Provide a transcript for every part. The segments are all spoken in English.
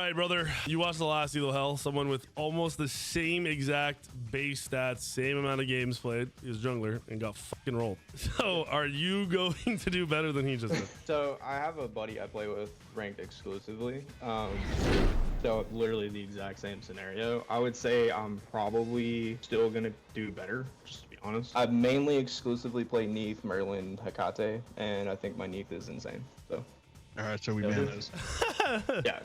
right, brother. You watched the last Elo Hell. Someone with almost the same exact base stats, same amount of games played. He was jungler and got fucking rolled. So are you going to do better than he just did? So I have a buddy I play with ranked exclusively. So literally the exact same scenario. I would say I'm probably still gonna do better, just to be honest. I mainly exclusively play Neath, Merlin, Hecate, and I think my Neath is insane. So. All right, so we ban those. Yeah.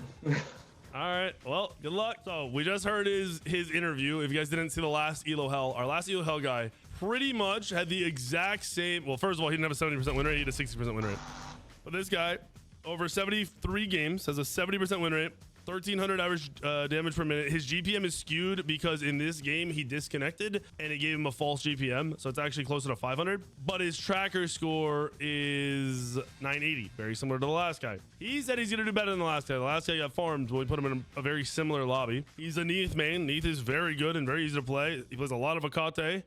All right. Well, good luck. So we just heard his interview. If you guys didn't see the last Elo Hell, our last Elo Hell guy pretty much had the exact same. Well, first of all, he didn't have a 70% win rate. He had a 60% win rate. But this guy, over 73 games, has a 70% win rate. 1300 average damage per minute. His GPM is skewed because in this game he disconnected and it gave him a false GPM, so it's actually closer to 500. But his tracker score is 980, very similar to the last guy. He said he's gonna do better than the last guy. The last guy got farmed when we put him in a very similar lobby. He's a Neath main. Neath is very good and very easy to play. He plays a lot of Hecate.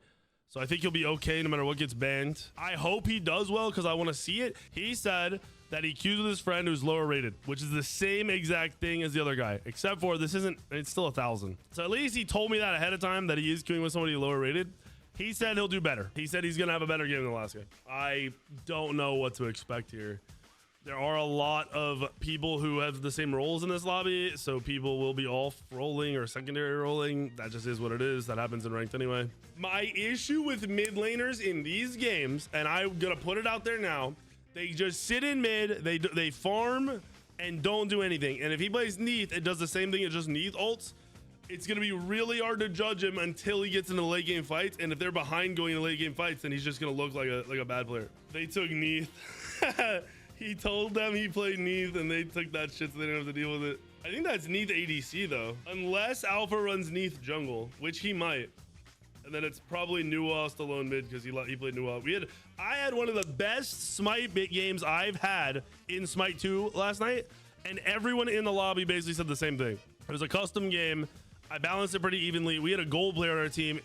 So I think he'll be okay no matter what gets banned. I hope he does well because I want to see it. He said that he queues with his friend who's lower rated, which is the same exact thing as the other guy, except for this isn't, it's still 1,000. So at least he told me that ahead of time that he is queuing with somebody lower rated. He said he'll do better. He said he's going to have a better game than the last guy. I don't know what to expect here. There are a lot of people who have the same roles in this lobby, so people will be off rolling or secondary rolling. That just is what it is. That happens in ranked anyway. My issue with mid laners in these games, and I'm gonna put it out there now, they just sit in mid, they farm and don't do anything. And if he plays Neath, it does the same thing. It just Neath ults. It's gonna be really hard to judge him until he gets into late game fights. And if they're behind going to late game fights, then he's just gonna look like a bad player. They took Neath. He told them he played Neath and they took that shit so they didn't have to deal with it. I think that's Neath ADC though. Unless Alpha runs Neath jungle, which he might. And then it's probably Nuwa alone mid because he played Nuwa. I had one of the best Smite bit games I've had in Smite 2 last night. And everyone in the lobby basically said the same thing. It was a custom game. I balanced it pretty evenly. We had a gold player on our team.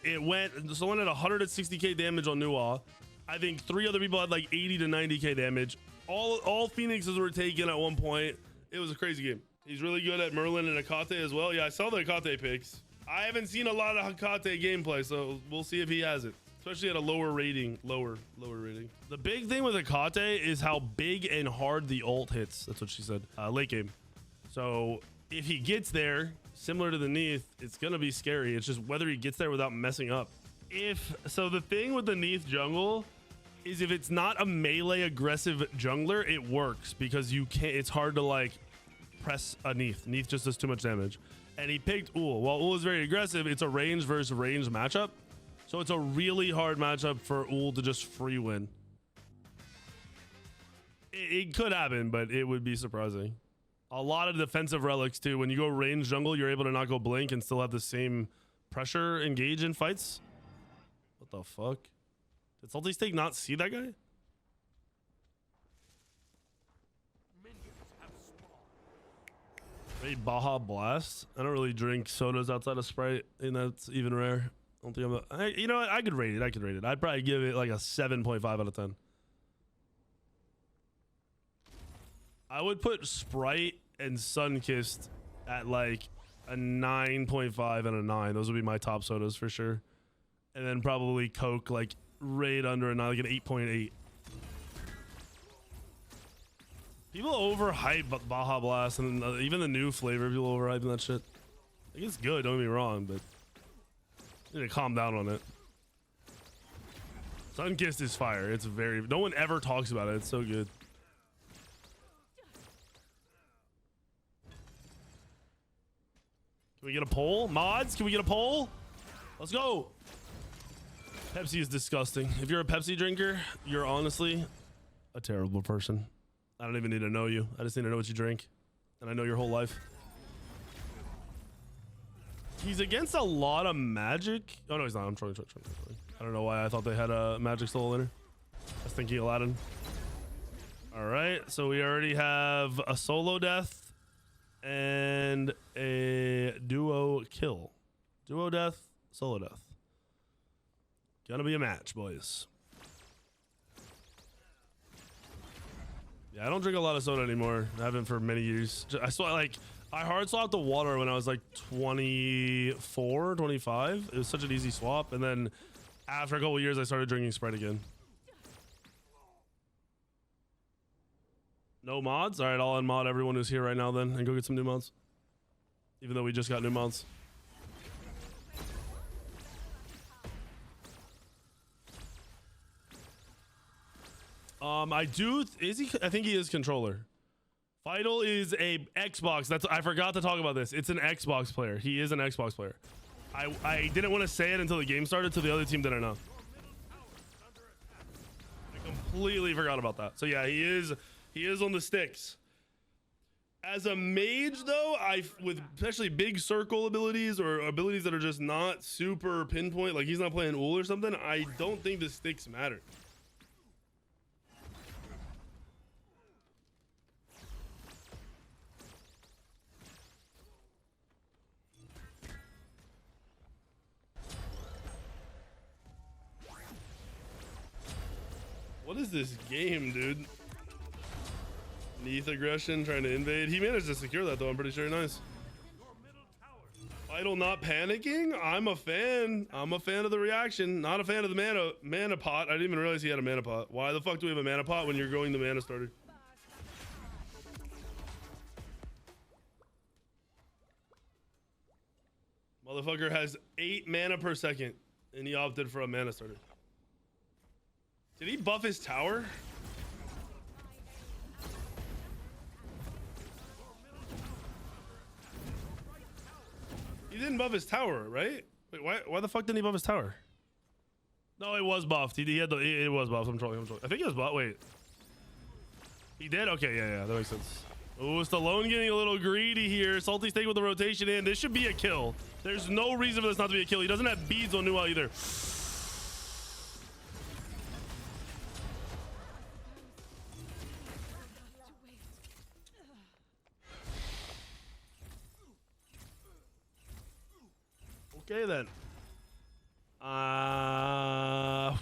Someone had 160k damage on Nuwa. I think 3 other people had like 80 to 90k damage. All Phoenixes were taken at one point. It was a crazy game. He's really good at Merlin and Hecate as well. Yeah, I saw the Hecate picks. I haven't seen a lot of Hecate gameplay, so we'll see if he has it. Especially at a lower rating. Lower rating. The big thing with Hecate is how big and hard the ult hits. That's what she said. Late game. So if he gets there, similar to the Neath, it's gonna be scary. It's just whether he gets there without messing up. So the thing with the Neath jungle is if it's not a melee aggressive jungler, it works because you can't, it's hard to like press a Neath. Neath just does too much damage. And he picked Ul. While Ul is very aggressive, it's a range versus range matchup. So it's a really hard matchup for Ul to just free win. It could happen, but it would be surprising. A lot of defensive relics too. When you go range jungle, you're able to not go blink and still have the same pressure engage in fights. What the fuck? Did Salty Steak not see that guy? Raid Baja Blast. I don't really drink sodas outside of Sprite, and that's even rare. I don't think you know what? I could rate it. I'd probably give it like a 7.5 out of 10. I would put Sprite and Sunkissed at like a 9.5 and a 9. Those would be my top sodas for sure. And then probably Coke like right under a 9, like an 8.8. People overhype Baja Blast, and even the new flavor, people overhyping that shit. I think it's good, don't get me wrong, but you need to calm down on it. Sunkissed is fire. It's very, no one ever talks about it. It's so good. Can we get a poll? Mods, can we get a poll? Let's go. Pepsi is disgusting. If you're a Pepsi drinker, you're honestly a terrible person. I don't even need to know you. I just need to know what you drink. And I know your whole life. He's against a lot of magic. Oh, no, he's not. I'm trolling. I don't know why I thought they had a magic solo laner. I was thinking Aladdin. All right. So we already have a solo death and a duo kill. Duo death, solo death. Gonna be a match, boys. Yeah, I don't drink a lot of soda anymore. I haven't for many years. I swear, like, I hard swapped the water when I was like 24, 25. It was such an easy swap. And then after a couple of years, I started drinking Sprite again. No mods? All right, I'll unmod everyone who's here right now then and go get some new mods. Even though we just got new mods. I think he is controller. Vital is a Xbox. I forgot to talk about this. It's an Xbox player. He is an Xbox player. I didn't want to say it until the game started, so the other team didn't know. I completely forgot about that. So yeah, he is on the sticks. As a mage though, with especially big circle abilities or abilities that are just not super pinpoint, like he's not playing Ul or something, I don't think the sticks matter. What is this game, dude? Neath aggression, trying to invade. He managed to secure that, though. I'm pretty sure. Nice. Vital not panicking. I'm a fan. I'm a fan of the reaction. Not a fan of the mana pot. I didn't even realize he had a mana pot. Why the fuck do we have a mana pot when you're going the mana starter? Motherfucker has 8 mana per second, and he opted for a mana starter. Did he buff his tower? He didn't buff his tower, right? Wait, why the fuck didn't he buff his tower? No, it was buffed. It was buffed. I'm trolling. I think it was buffed. Wait. He did? Okay, yeah, that makes sense. Oh, Stallone getting a little greedy here. Salty Steak with the rotation in. This should be a kill. There's no reason for this not to be a kill. He doesn't have beads on Nua either. Okay then. I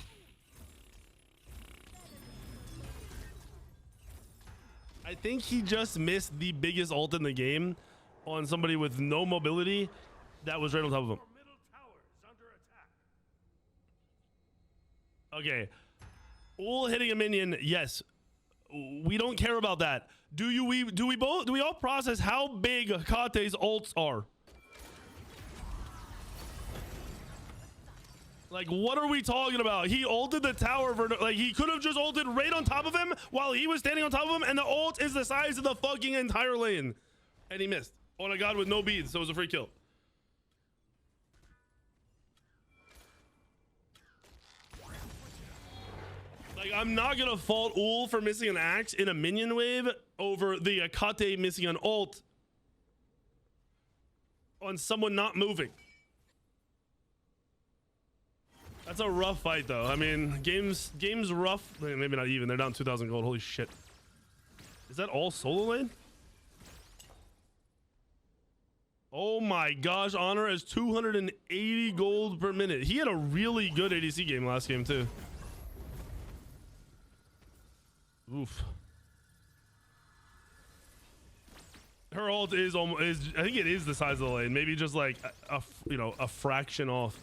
think he just missed the biggest ult in the game on somebody with no mobility that was right on top of him. Okay. Ul hitting a minion, yes. We don't care about that. Do we all process how big Kate's ults are? Like, what are we talking about? He ulted the tower for, like, he could have just ulted right on top of him while he was standing on top of him, and the ult is the size of the fucking entire lane. And he missed. On a god with no beads, so it was a free kill. Like, I'm not gonna fault Ul for missing an axe in a minion wave over the Akate missing an ult on someone not moving. That's a rough fight, though. I mean, game's rough. Maybe not even. They're down 2,000 gold. Holy shit. Is that all solo lane? Oh my gosh. Honor has 280 gold per minute. He had a really good ADC game last game, too. Oof. Her ult is almost. I think it is the size of the lane. Maybe just like a fraction off.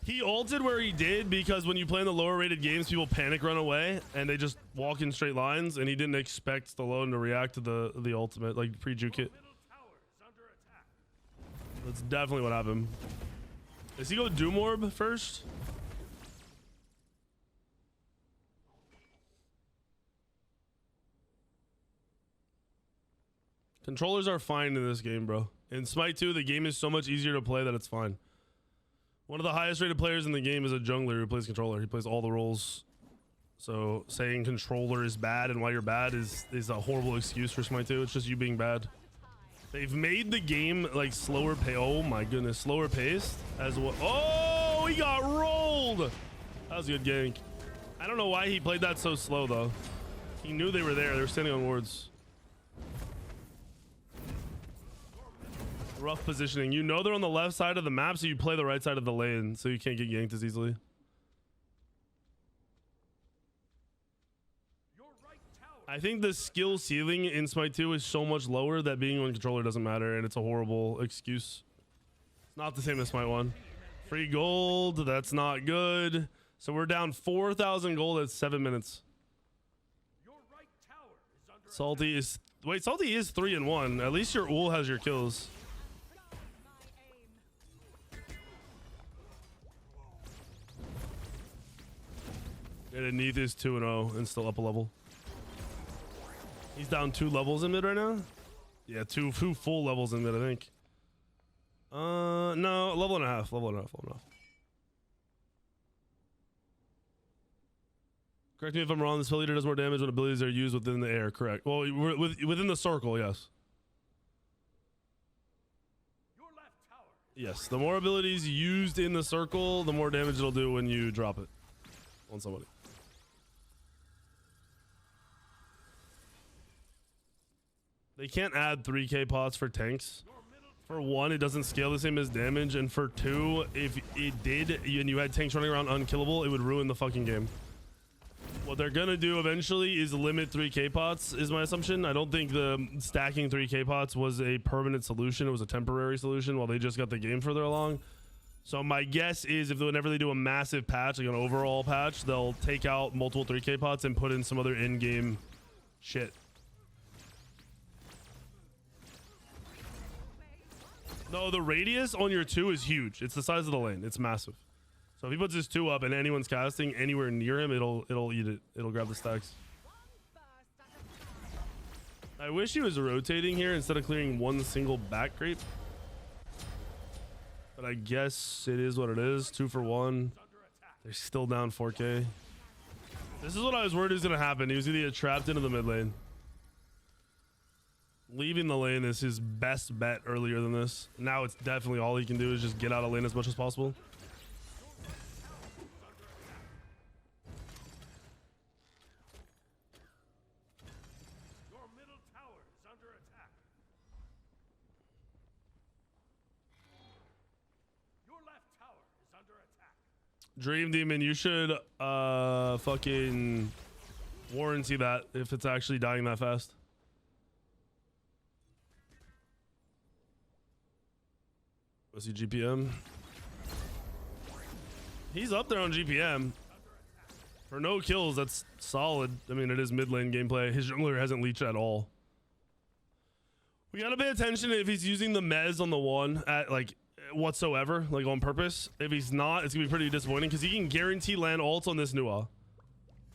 He ulted where he did because when you play in the lower rated games, people panic run away and they just walk in straight lines, and he didn't expect Stallone to react to the ultimate, like pre-juke it. That's definitely what happened. Does he go Doom Orb first? Controllers are fine in this game, bro. In Smite 2, the game is so much easier to play that it's fine. One of the highest rated players in the game is a jungler who plays controller. He plays all the roles. So saying controller is bad and why you're bad is a horrible excuse for Smite 2. It's just you being bad. They've made the game like slower oh my goodness, slower paced as well. Oh, he got rolled. That was a good gank. I don't know why he played that so slow though. He knew they were there. They were standing on wards. Rough positioning. You know they're on the left side of the map, so you play the right side of the lane so you can't get yanked as easily. I think the skill ceiling in Smite 2 is so much lower that being on controller doesn't matter, and it's a horrible excuse. It's not the same as Smite 1. Free gold, that's not good. So we're down 4,000 gold at 7 minutes. Salty is... Wait, Salty is 3-1. At least your ul has your kills. And Neath is 2-0 and still up a level. He's down 2 levels in mid right now. Yeah, two full levels in mid, I think. No, level and a half. Correct me if I'm wrong. This fill leader does more damage when abilities are used within the air. Correct. Well, within the circle, yes. Yes, the more abilities used in the circle, the more damage it'll do when you drop it on somebody. They can't add 3k pots for tanks. For 1, it doesn't scale the same as damage, and for 2, if it did and you had tanks running around unkillable, it would ruin the fucking game. What they're gonna do eventually is limit 3k pots, is my assumption. I don't think the stacking 3k pots was a permanent solution. It was a temporary solution while they just got the game further along. So my guess is whenever they do a massive patch, like an overall patch, they'll take out multiple 3k pots and put in some other in-game shit. No, the radius on your 2 is huge. It's the size of the lane. It's massive. So if he puts his 2 up and anyone's casting anywhere near him, it'll eat it. It'll grab the stacks. I wish he was rotating here instead of clearing one single back creep. But I guess it is what it is. 2 for 1. They're still down 4k. This is what I was worried was going to happen. He was going to get trapped into the mid lane. Leaving the lane is his best bet earlier than this. Now it's definitely all he can do is just get out of lane as much as possible. Your middle tower is under attack. Your left tower is under attack. Dream Demon, you should fucking warranty that if it's actually dying that fast. Let's see GPM. He's up there on GPM. For no kills, that's solid. I mean, it is mid lane gameplay. His jungler hasn't leeched at all. We gotta pay attention if he's using the mez on the 1 at like whatsoever, like on purpose. If he's not, it's gonna be pretty disappointing because he can guarantee land ults on this Nua.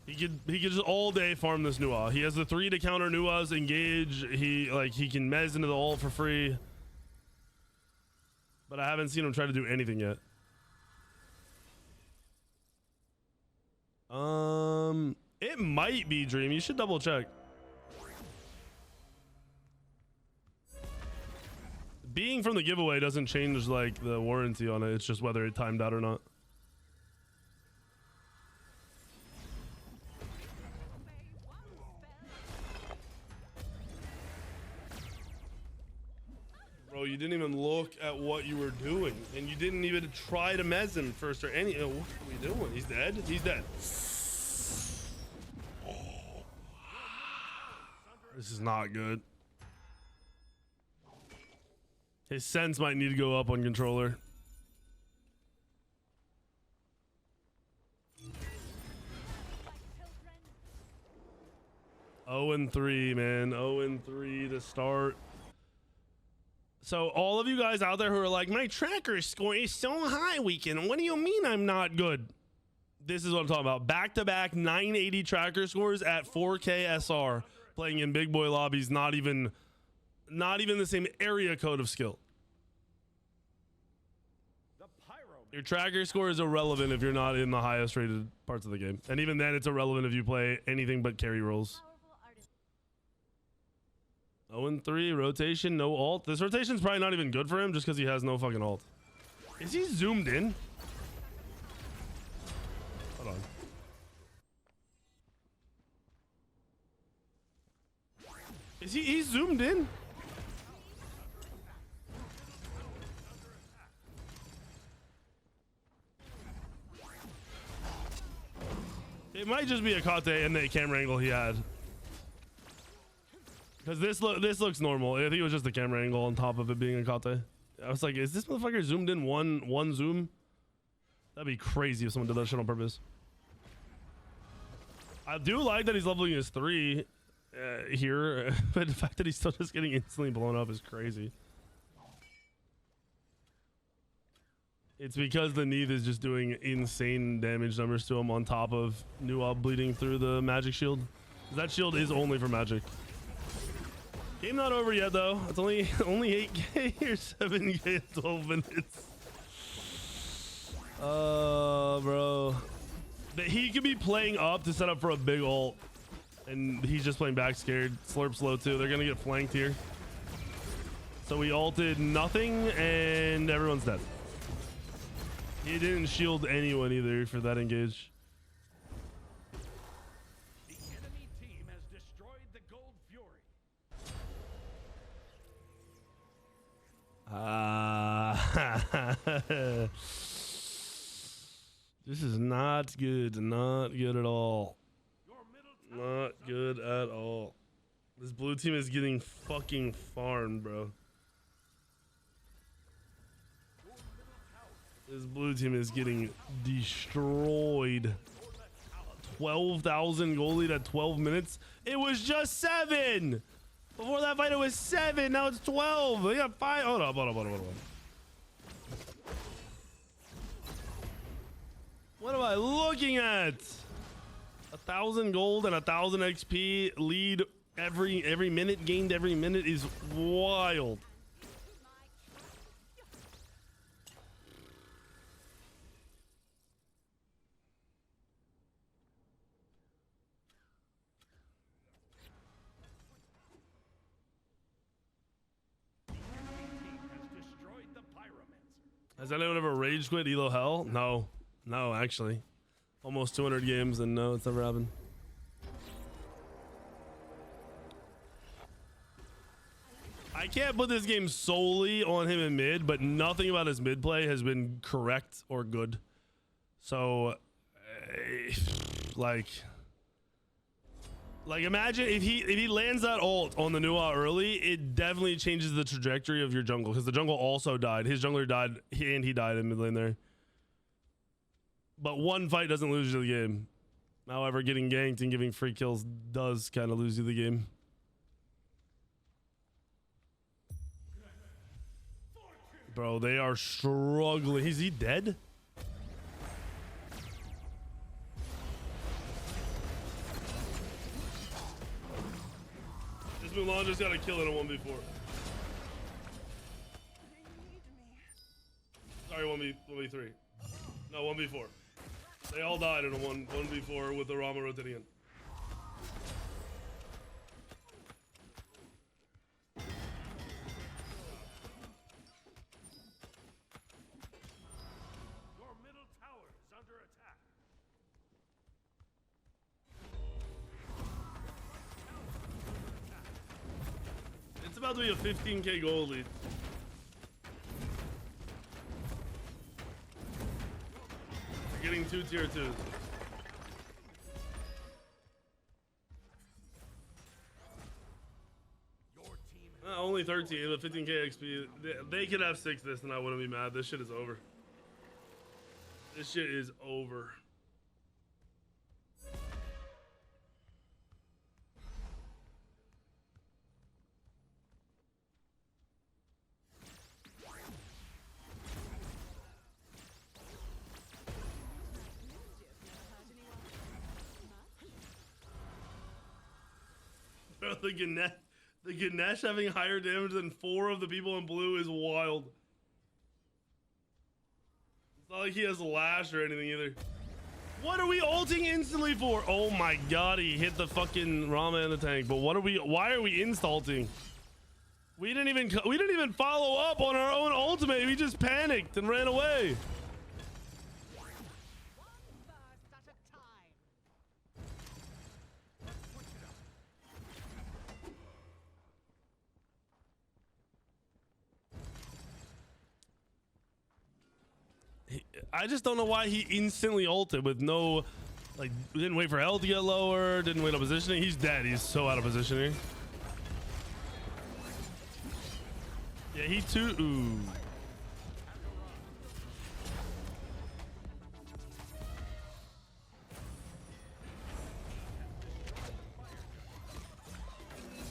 He could just all day farm this Nua. He has the 3 to counter Nua's engage. He can mez into the ult for free. But I haven't seen him try to do anything yet. It might be Dream. You should double check. Being from the giveaway doesn't change like the warranty on it. It's just whether it timed out or not. Bro, you didn't even look at what you were doing, and you didn't even try to mez him first or any. What are we doing? He's dead. He's dead. This is not good. His sense might need to go up on controller. Oh and 3, man. 0-3 to start. So all of you guys out there who are like, my tracker score is so high weekend. What do you mean I'm not good? This is what I'm talking about. Back-to-back 980 tracker scores at 4K SR, playing in big boy lobbies, not even the same area code of skill. Your tracker score is irrelevant if you're not in the highest rated parts of the game. And even then, it's irrelevant if you play anything but carry roles. 0-3, rotation, no ult. This rotation's probably not even good for him just because he has no fucking ult. Is he zoomed in? Hold on. Is he zoomed in? It might just be a Kate and the camera angle he had. Because this looks normal. I think it was just the camera angle on top of it being a Kate. I was like, is this motherfucker zoomed in one zoom? That'd be crazy if someone did that shit on purpose. I do like that he's leveling his 3 here, but the fact that he's still just getting instantly blown up is crazy. It's because the Neith is just doing insane damage numbers to him on top of Nuob bleeding through the magic shield. That shield is only for magic. Game not over yet though. It's only 8k or 7k in 12 minutes. Bro. He could be playing up to set up for a big ult, and he's just playing back scared. Slurp slow too. They're gonna get flanked here. So we ulted nothing, and everyone's dead. He didn't shield anyone either for that engage. The enemy team has destroyed the Gold Fury. This is not good. Not good at all. Your middle tower Not good at all. This blue team is getting fucking farmed, bro. This blue team is getting destroyed. 12,000 goal lead at 12 minutes. It was just 7. Before that fight, it was 7. Now it's 12. They got 5. Hold on. What am I looking at? 1,000 gold and 1,000 XP lead every minute, gained every minute is wild. team has destroyed the Pyromancer. Has anyone ever rage quit Elo Hell? No, actually. Almost 200 games and no, it's never happened. I can't put this game solely on him in mid, but nothing about his mid play has been correct or good. So, like imagine if he lands that ult on the Nua early, it definitely changes the trajectory of your jungle, because the jungle also died. His jungler died, and he died in mid lane there. But one fight doesn't lose you the game. However, getting ganked and giving free kills does kind of lose you the game. Bro, they are struggling. Is he dead? This Mulan just got a kill in a 1v4. Sorry, 1v3. No, 1v4. They all died in a 1v4 with the Rama rotating in. Your middle tower is under attack. It's about to be a 15k goal lead. We're getting 2 tier 2s. Your team Only 13, but 15k XP. They could have 6 this and I wouldn't be mad. This shit is over. This shit is over. Bro, the Ganesh having higher damage than 4 of the people in blue is wild. It's not like he has Lash or anything either. What are we ulting instantly for? Oh my god, he hit the fucking Rama in the tank. But why are we instalting? We didn't even follow up on our own ultimate. We just panicked and ran away. I just don't know why he instantly ulted with no, like, didn't wait for health to get lower, didn't wait on positioning. He's dead. He's so out of position here. Yeah, he too. Ooh.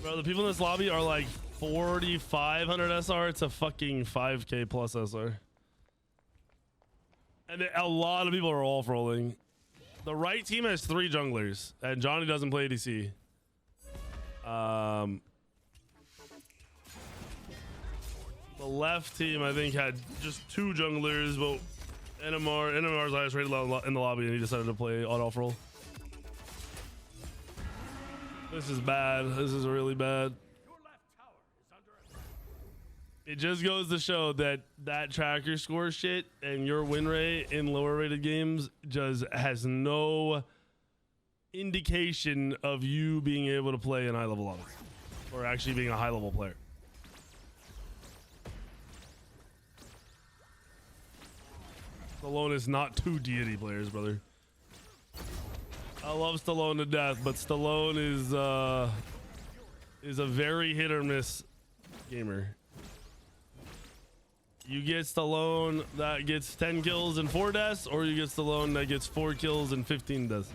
Bro, the people in this lobby are like 4,500 SR to fucking 5K plus SR. And a lot of people are off rolling. The right team has 3 junglers, and Johnny doesn't play ADC. The left team, I think, had just 2 junglers, but NMR's highest rated in the lobby, and he decided to play on-off roll. This is bad. This is really bad. Your left tower is under attack. It just goes to show that tracker score shit and your win rate in lower rated games just has no indication of you being able to play in high level lobbies or actually being a high level player. Stallone is not 2 deity players, brother. I love Stallone to death, but Stallone is a very hit or miss gamer. You get Stallone that gets 10 kills and 4 deaths, or you get Stallone that gets 4 kills and 15 deaths.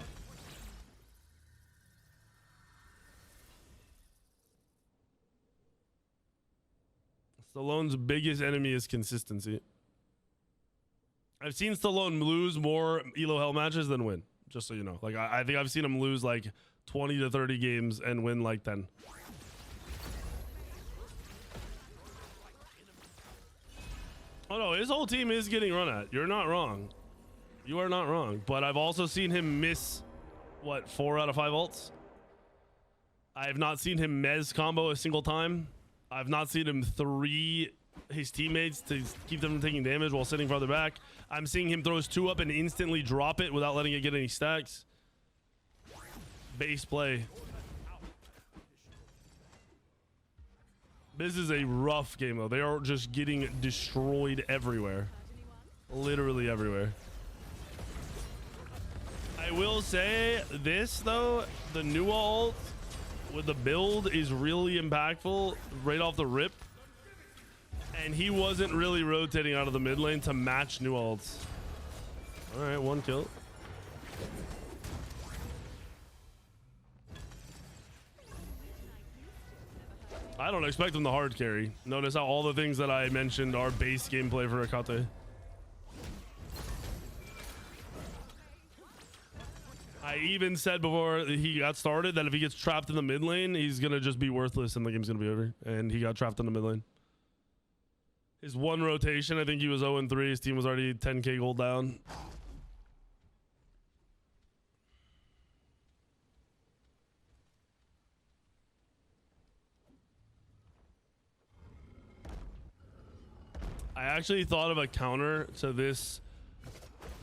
Stallone's biggest enemy is consistency. I've seen Stallone lose more Elo Hell matches than win. Just so you know, like I think I've seen him lose like 20 to 30 games and win like 10. Oh no, his whole team is getting run at. You're not wrong. You are not wrong. But I've also seen him miss, what, 4 out of 5 ults? I have not seen him mez combo a single time. I've not seen him 3 his teammates to keep them from taking damage while sitting farther back. I'm seeing him throw his 2 up and instantly drop it without letting it get any stacks. Base play. This is a rough game though. They are just getting destroyed everywhere. Literally everywhere. I will say this though, the new ult with the build is really impactful right off the rip. And he wasn't really rotating out of the mid lane to match new ults. All right, 1 kill. I don't expect him to hard carry. Notice how all the things that I mentioned are base gameplay for Akate. I even said before he got started that if he gets trapped in the mid lane, he's going to just be worthless and the game's going to be over. And he got trapped in the mid lane. His 1 rotation, I think he was 0-3. His team was already 10k gold down. I actually thought of a counter to this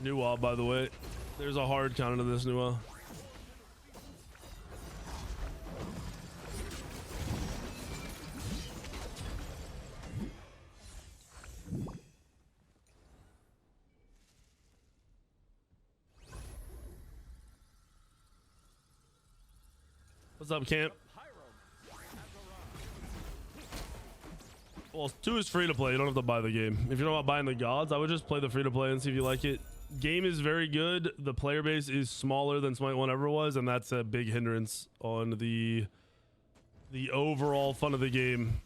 new wall, by the way. There's a hard counter to this new wall. What's up, Camp? Well, 2 is free to play. You don't have to buy the game. If you're not about buying the gods, I would just play the free to play and see if you like it. Game is very good. The player base is smaller than Smite 1 ever was, and that's a big hindrance on the overall fun of the game.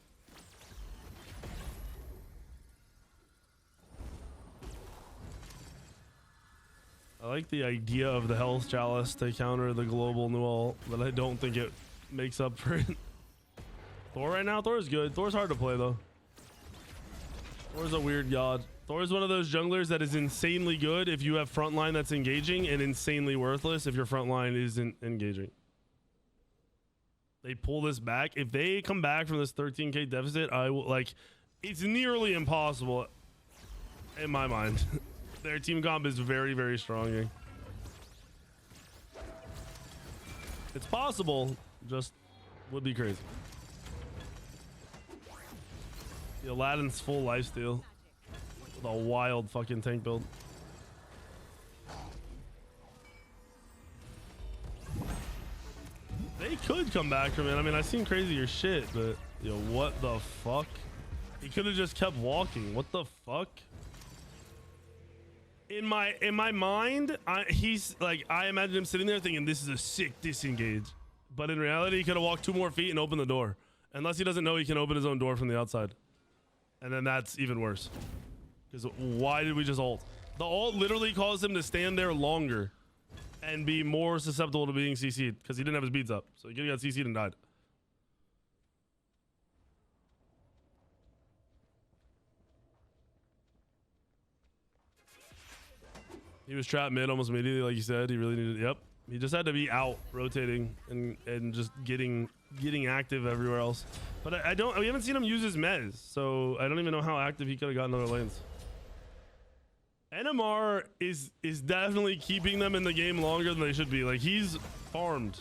I like the idea of the Health Chalice to counter the global Null, but I don't think it makes up for it. Thor right now? Thor is good. Thor's hard to play, though. Thor's a weird god. Thor's one of those junglers that is insanely good if you have frontline that's engaging and insanely worthless if your frontline isn't engaging. They pull this back. If they come back from this 13k deficit, I will, like, it's nearly impossible in my mind. Their team comp is very, very strong here. It's possible, just would be crazy. The Aladdin's full lifesteal with a wild fucking tank build. They could come back from it. I mean, I've seen crazier shit, but yo, what the fuck? He could have just kept walking. What the fuck? In my mind, he's like, I imagine him sitting there thinking this is a sick disengage, but in reality, he could have walked 2 more feet and opened the door. Unless he doesn't know he can open his own door from the outside, and then that's even worse. Because why did we just ult? The ult literally caused him to stand there longer and be more susceptible to being CC'd because he didn't have his beads up. So he could have got CC'd and died. He was trapped mid almost immediately, like you said. He really needed. Yep. He just had to be out rotating and just getting active everywhere else. But we haven't seen him use his mez, so I don't even know how active he could have gotten other lanes. NMR is definitely keeping them in the game longer than they should be. Like, he's farmed.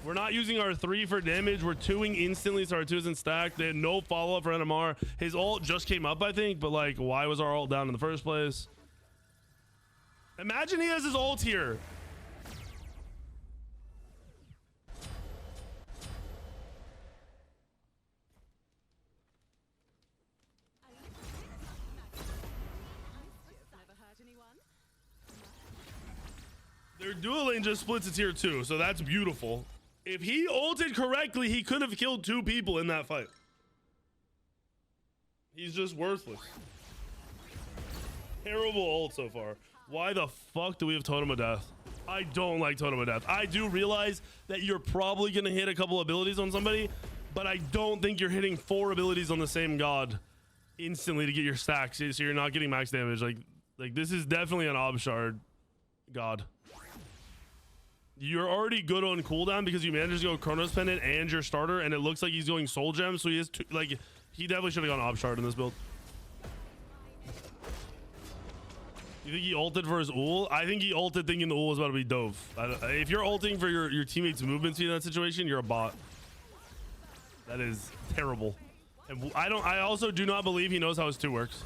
We're not using our 3 for damage. We're 2ing instantly, so our 2 isn't stacked. They had no follow-up for NMR. His ult just came up, I think, but like, why was our ult down in the first place? Imagine he has his ult here. Their dual lane just splits to tier 2, so that's beautiful. If he ulted correctly, he could have killed 2 people in that fight. He's just worthless. Terrible ult so far. Why the fuck do we have Totem of Death? I don't like Totem of Death. I do realize that you're probably going to hit a couple abilities on somebody, but I don't think you're hitting 4 abilities on the same god instantly to get your stacks, so you're not getting max damage. Like this is definitely an Ob Shard god. You're already good on cooldown because you managed to go Chronos Pendant and your starter, and it looks like he's going Soul Gem, so he is like, he definitely should have gone Ob Shard in this build. You think he ulted for his ul? I think he ulted thinking the ul was about to be dove. If you're ulting for your teammates' movement speed in that situation, you're a bot. That is terrible. And I also do not believe he knows how his 2 works.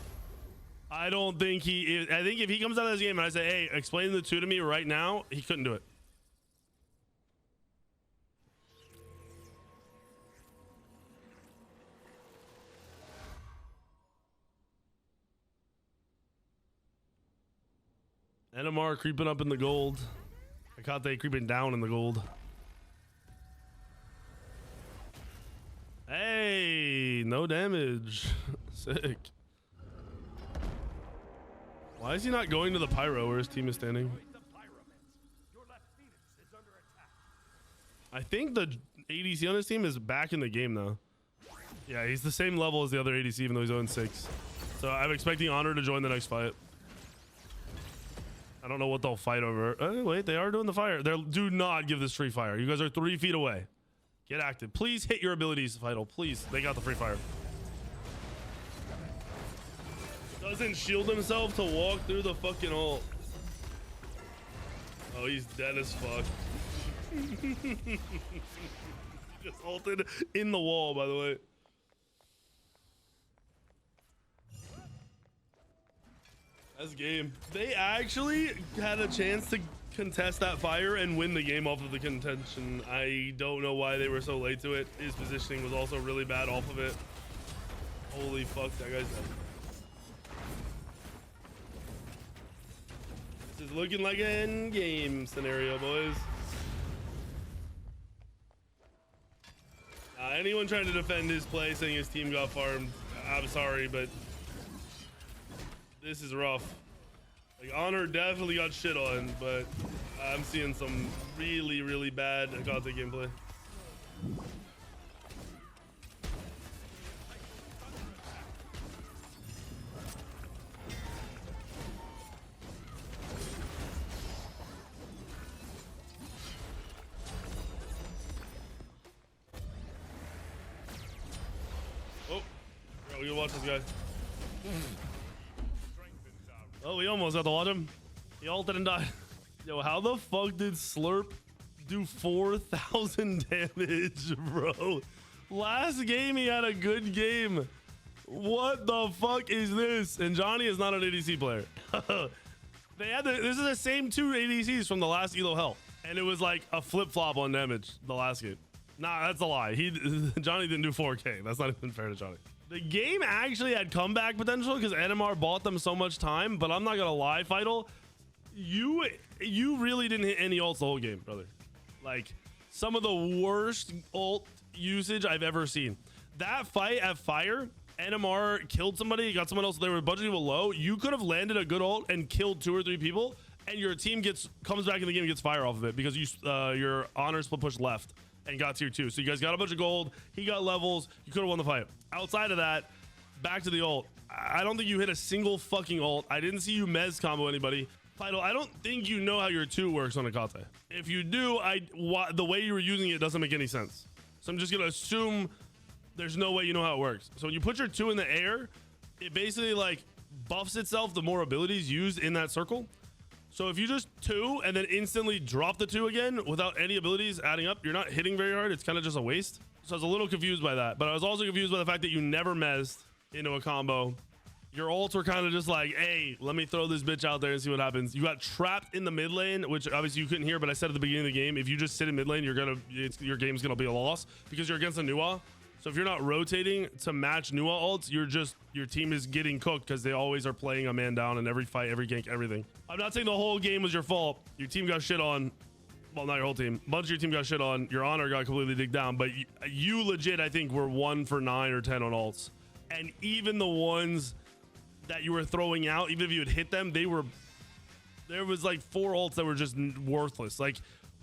I don't think I think if he comes out of this game and I say, hey, explain the 2 to me right now, he couldn't do it. NMR creeping up in the gold. I caught they creeping down in the gold. Hey, no damage. Sick. Why is he not going to the pyro where his team is standing? I think the ADC on his team is back in the game though. Yeah, he's the same level as the other ADC even though he's 0-6. So I'm expecting Honor to join the next fight. I don't know what they'll fight over. Oh, wait, they are doing the fire. Do not give this free fire. You guys are 3 feet away. Get active. Please hit your abilities, Vital. Please. They got the free fire. Doesn't shield himself to walk through the fucking ult. Oh, he's dead as fuck. He just ulted in the wall, by the way. That's game. They actually had a chance to contest that fire and win the game off of the contention. I don't know why they were so late to it. His positioning was also really bad off of it. Holy fuck, that guy's dead. This is looking like an end game scenario, boys. Anyone trying to defend his play saying his team got farmed, I'm sorry, but this is rough. Like, Honor definitely got shit on, but I'm seeing some really, really bad Agate gameplay. Oh, we gotta watch this guy. Oh, we almost got to watch him. He ulted and died. Yo, how the fuck did Slurp do 4,000 damage, bro? Last game, he had a good game. What the fuck is this? And Johnny is not an ADC player. This is the same 2 ADCs from the last Elo Hell. And it was like a flip-flop on damage the last game. Nah, that's a lie. Johnny didn't do 4K. That's not even fair to Johnny. The game actually had comeback potential because NMR bought them so much time, but I'm not gonna lie, Fidel, you really didn't hit any ults the whole game, brother. Like, some of the worst ult usage I've ever seen. That fight at Fire, NMR killed somebody, got someone else, there were a bunch of people low. You could have landed a good ult and killed 2 or 3 people, and your team comes back in the game and gets Fire off of it because your honor split push left and got tier 2. So you guys got a bunch of gold, he got levels, you could have won the fight. Outside of that, back to the ult. I don't think you hit a single fucking ult. I didn't see you mez combo anybody. Fidel, I don't think you know how your 2 works on Akate. If you do, the way you were using it doesn't make any sense. So I'm just gonna assume there's no way you know how it works. So when you put your 2 in the air, it basically like buffs itself the more abilities used in that circle. So if you just 2 and then instantly drop the 2 again without any abilities adding up, you're not hitting very hard. It's kind of just a waste. So I was a little confused by that, but I was also confused by the fact that you never mezzed into a combo. Your ults were kind of just like, hey, let me throw this bitch out there and see what happens. You got trapped in the mid lane, which obviously you couldn't hear, but I said at the beginning of the game, if you just sit in mid lane, your game's gonna be a loss because you're against a Nua. So if you're not rotating to match Nua ults, your team is getting cooked because they always are playing a man down in every fight, every gank, everything. I'm not saying the whole game was your fault. Your team got shit on. Well, not your whole team. A bunch of your team got shit on. Your honor got completely digged down, but you legit, I think, were 1 for 9 or 10 on ults. And even the ones that you were throwing out, even if you had hit them, there was like 4 ults that were just worthless. Like,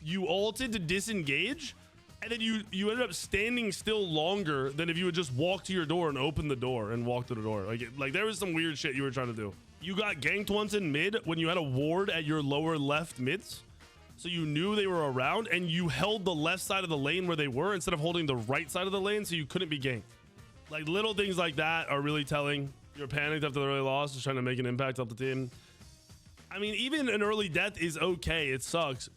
you ulted to disengage, and then you ended up standing still longer than if you would just walk to your door and open the door and walk to the door. Like there was some weird shit you were trying to do. You got ganked once in mid when you had a ward at your lower left mids. So you knew they were around and you held the left side of the lane where they were instead of holding the right side of the lane, so you couldn't be ganked. Like, little things like that are really telling. You're panicked after the early loss, just trying to make an impact off the team. I mean, even an early death is okay. It sucks.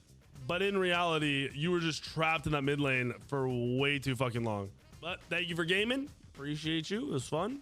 But in reality, you were just trapped in that mid lane for way too fucking long. But thank you for gaming. Appreciate you. It was fun.